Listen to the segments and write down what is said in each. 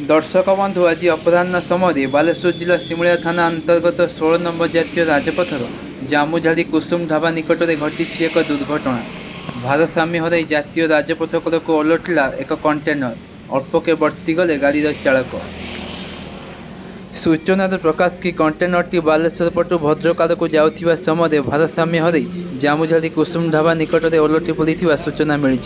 दर्शक बंधु आज अपराह समय बालेश्वर जिला सिमुलिया थाना अंतर्गत 16 नंबर जातीय राजपथर जामुझाड़ी कुसुम ढाबा निकट में घटी एक दुर्घटना। भारसाम्य हर जातीय राजपथ कड़क ओलटिला एक कंटेनर। अल्पके बर्ती गले गाड़ीर चालक। सूचनार प्रकाश कि कंटेनरटी बालेश्वर पटु भद्रक आड़क जाउथिबा समय भारसाम्य हर जामुझाड़ी कुसुम ढाबा निकट में ओलटि पड़ा सूचना मिली।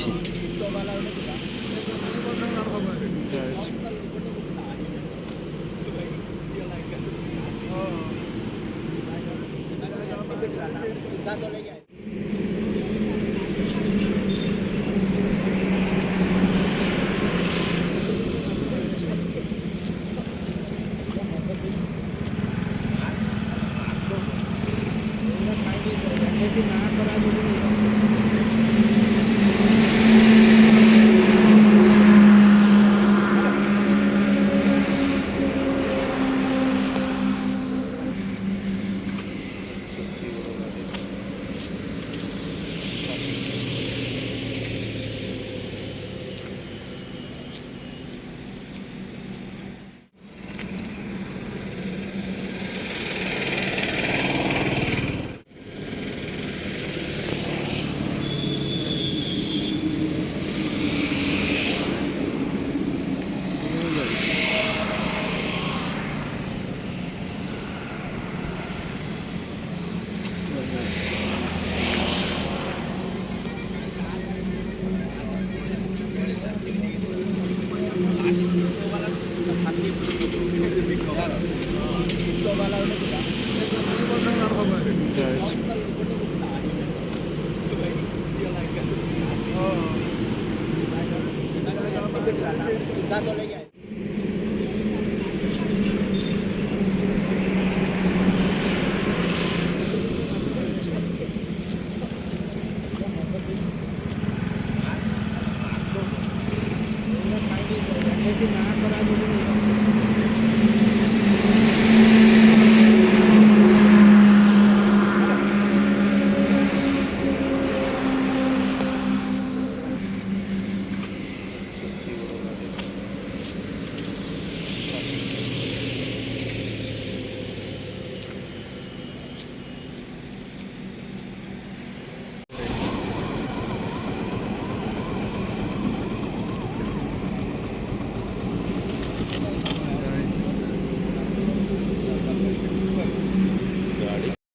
Oh.